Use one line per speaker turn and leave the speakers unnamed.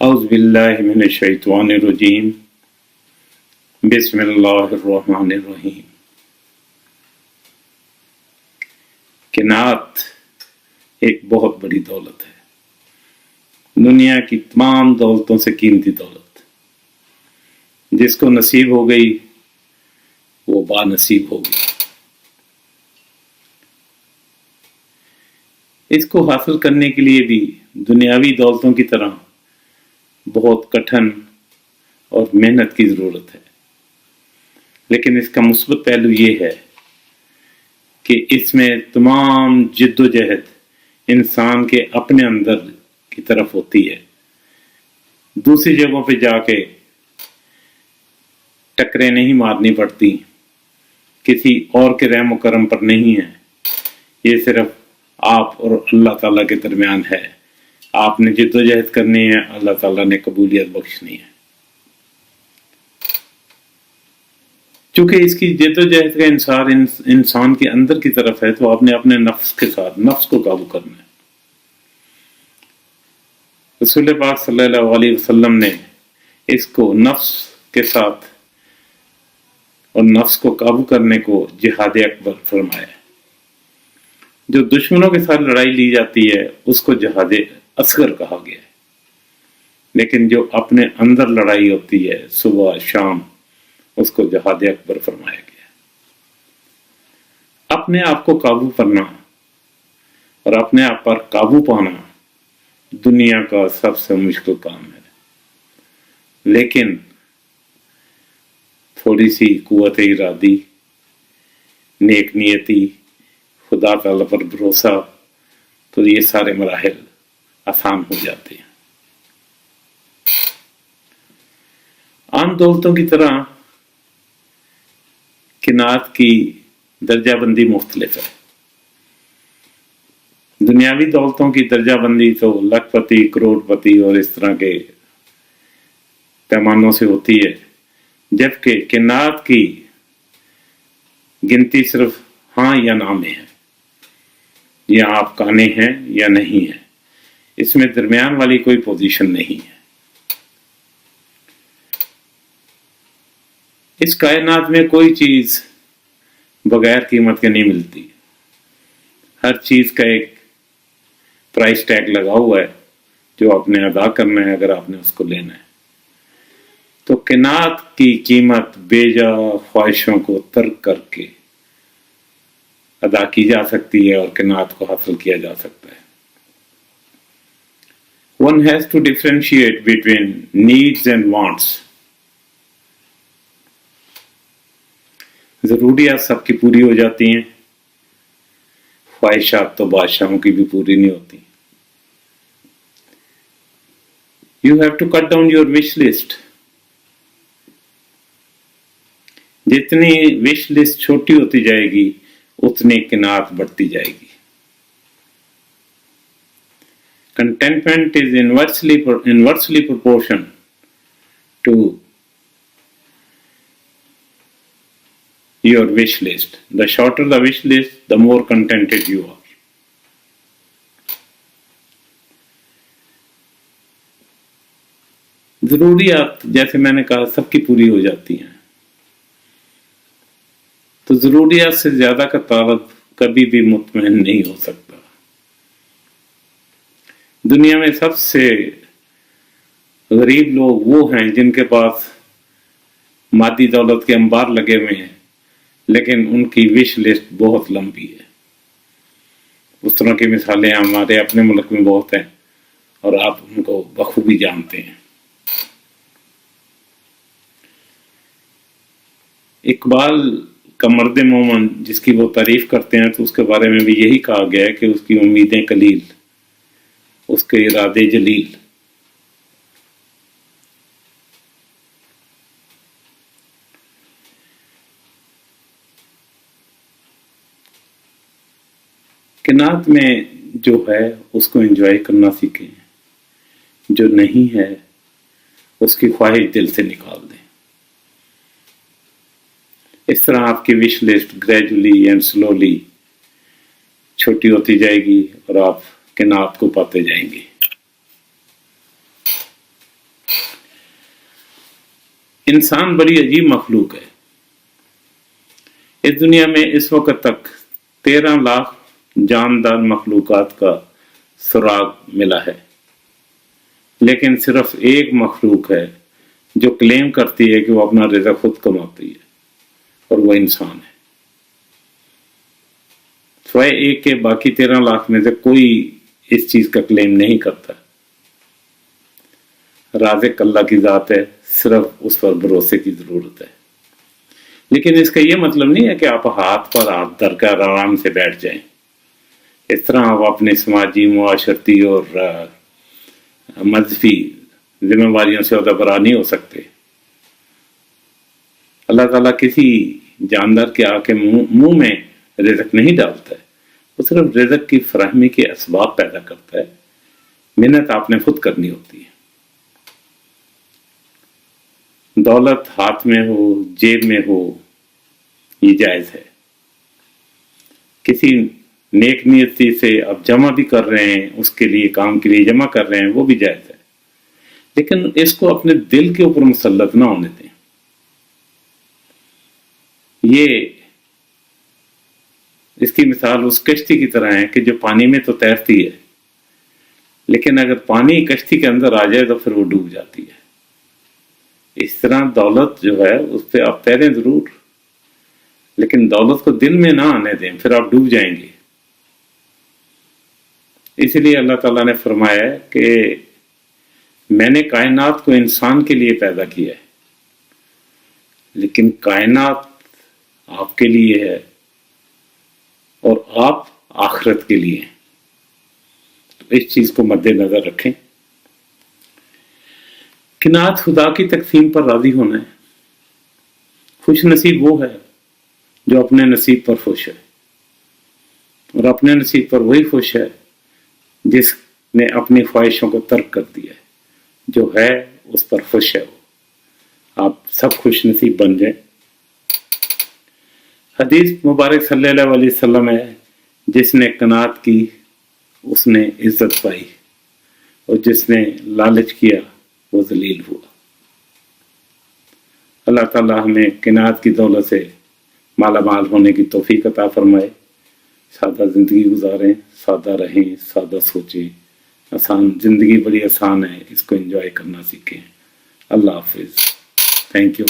اعوذ باللہ من الشیطان الرجیم بسم اللہ الرحمن الرحیم۔ قناعت ایک بہت بڑی دولت ہے، دنیا کی تمام دولتوں سے قیمتی دولت۔ جس کو نصیب ہو گئی وہ با نصیب ہو گئی۔ اس کو حاصل کرنے کے لیے بھی دنیاوی دولتوں کی طرح بہت کٹھن اور محنت کی ضرورت ہے، لیکن اس کا مثبت پہلو یہ ہے کہ اس میں تمام جد و جہد انسان کے اپنے اندر کی طرف ہوتی ہے۔ دوسری جگہوں پہ جا کے ٹکریں نہیں مارنی پڑتی، کسی اور کے رحم و کرم پر نہیں ہے، یہ صرف آپ اور اللہ تعالیٰ کے درمیان ہے۔ آپ نے جد و جہد کرنی ہے، اللہ تعالیٰ نے قبولیت بخشنی ہے۔ چونکہ اس کی جد و جہد کا انصار انسان کے اندر کی طرف ہے، تو آپ نے اپنے نفس کے ساتھ نفس کو قابو کرنا ہے۔ رسول پاک صلی اللہ علیہ وسلم نے اس کو نفس کے ساتھ اور نفس کو قابو کرنے کو جہاد اکبر فرمایا ہے۔ جو دشمنوں کے ساتھ لڑائی لی جاتی ہے اس کو جہاد اصغر کہا گیا ہے، لیکن جو اپنے اندر لڑائی ہوتی ہے صبح شام اس کو جہاد اکبر فرمایا گیا ہے۔ اپنے آپ کو قابو کرنا اور اپنے آپ پر قابو پانا دنیا کا سب سے مشکل کام ہے، لیکن تھوڑی سی قوت ارادی، نیک نیتی، خدا تعالیٰ پر بھروسہ، تو یہ سارے مراحل آسان ہو جاتے ہیں۔ عام دولتوں کی طرح قناعت کی درجہ بندی مختلف ہے۔ دنیاوی دولتوں کی درجہ بندی تو لاکھ پتی، کروڑ پتی اور اس طرح کے پیمانوں سے ہوتی ہے، جبکہ قناعت کی گنتی صرف ہاں یا نہ میں ہے، یا آپ کانے ہیں یا نہیں ہیں، اس میں درمیان والی کوئی پوزیشن نہیں ہے۔ اس کائنات میں کوئی چیز بغیر قیمت کے نہیں ملتی، ہر چیز کا ایک پرائس ٹیگ لگا ہوا ہے جو آپ نے ادا کرنا ہے اگر آپ نے اس کو لینا ہے۔ تو قناعت کی قیمت بے جا خواہشوں کو ترک کر کے ادا کی جا سکتی ہے اور قناعت کو حاصل کیا جا سکتا ہے۔ One has to differentiate between needs and wants. ضروریات سب کی پوری ہو جاتی ہیں، خواہشات تو بادشاہوں کی بھی پوری نہیں ہوتی۔ You have to cut down your wish list. جتنی wish list چھوٹی ہوتی جائے گی اتنی قناعت بڑھتی جائے گی۔ Contentment is inversely proportional to your wish list. The shorter the wish list, the more contented you are. ضروریات جیسے میں نے کہا سب کی پوری ہو جاتی ہیں، تو ضروریات سے زیادہ کا طالب کبھی بھی مطمئن نہیں ہو سکتا۔ دنیا میں سب سے غریب لوگ وہ ہیں جن کے پاس مادی دولت کے انبار لگے ہوئے ہیں، لیکن ان کی وش لسٹ بہت لمبی ہے۔ اس طرح کی مثالیں ہمارے اپنے ملک میں بہت ہیں اور آپ ان کو بخوبی جانتے ہیں۔ اقبال کا مرد مومن جس کی وہ تعریف کرتے ہیں تو اس کے بارے میں بھی یہی کہا گیا ہے کہ اس کی امیدیں قلیل، اس کے ارادے جلیل۔ قناعت میں جو ہے اس کو انجوائے کرنا سیکھیں، جو نہیں ہے اس کی خواہش دل سے نکال دیں۔ اس طرح آپ کی وش لسٹ گریجولی اینڈ سلولی چھوٹی ہوتی جائے گی اور آپ قناعت کو پاتے جائیں گے۔ انسان بڑی عجیب مخلوق ہے. اس دنیا میں اس وقت تک 13 لاکھ جاندار مخلوقات کا سراغ ملا ہے، لیکن صرف ایک مخلوق ہے جو کلیم کرتی ہے کہ وہ اپنا رزق خود کماتی ہے، اور وہ انسان ہے. سوائے ایک کے باقی 13 لاکھ میں سے کوئی اس چیز کا کلیم نہیں کرتا. رازق اللہ کی ذات ہے، صرف اس پر بھروسے کی ضرورت ہے. لیکن اس کا یہ مطلب نہیں ہے کہ آپ ہاتھ پر ہاتھ دھر کر آرام سے بیٹھ جائیں. اس طرح آپ اپنے سماجی، معاشرتی اور مذہبی ذمہ داریوں سے عہدہ نہیں ہو سکتے. اللہ تعالیٰ کسی جاندار کے آ کے منہ میں رزق نہیں ڈالتا ہے، وہ صرف رزق کی فراہمی کے اسباب پیدا کرتا ہے. محنت آپ نے خود کرنی ہوتی ہے. دولت ہاتھ میں ہو، جیب میں ہو، یہ جائز ہے. کسی نیک نیتی سے آپ جمع بھی کر رہے ہیں، اس کے لیے کام کے لیے جمع کر رہے ہیں، وہ بھی جائز ہے. لیکن اس کو اپنے دل کے اوپر مسلط نہ ہونے دیں. یہ اس کی مثال اس کشتی کی طرح ہے کہ جو پانی میں تو تیرتی ہے، لیکن اگر پانی کشتی کے اندر آ جائے تو پھر وہ ڈوب جاتی ہے. اس طرح دولت جو ہے اس پہ آپ تیریں ضرور، لیکن دولت کو دل میں نہ آنے دیں، پھر آپ ڈوب جائیں گے. اس لیے اللہ تعالیٰ نے فرمایا ہے کہ میں نے کائنات کو انسان کے لیے پیدا کیا ہے، لیکن کائنات آپ کے لیے ہے اور آپ آخرت کے لیے ہیں. تو اس چیز کو مد نظر رکھیں. قناعت خدا کی تقسیم پر راضی ہونا ہے. خوش نصیب وہ ہے جو اپنے نصیب پر خوش ہے، اور اپنے نصیب پر وہی خوش ہے جس نے اپنی خواہشوں کو ترک کر دیا ہے. جو ہے اس پر خوش ہے. وہ آپ سب خوش نصیب بن جائیں. حدیث مبارک صلی اللہ علیہ وسلم ہے، جس نے قناعت کی اس نے عزت پائی، اور جس نے لالچ کیا وہ ذلیل ہوا. اللہ تعالیٰ ہمیں قناعت کی دولت سے مالا مال ہونے کی توفیق عطا فرمائے. سادہ زندگی گزاریں، سادہ رہیں، سادہ سوچیں. آسان زندگی بڑی آسان ہے، اس کو انجوائے کرنا سیکھیں. اللہ حافظ. Thank you.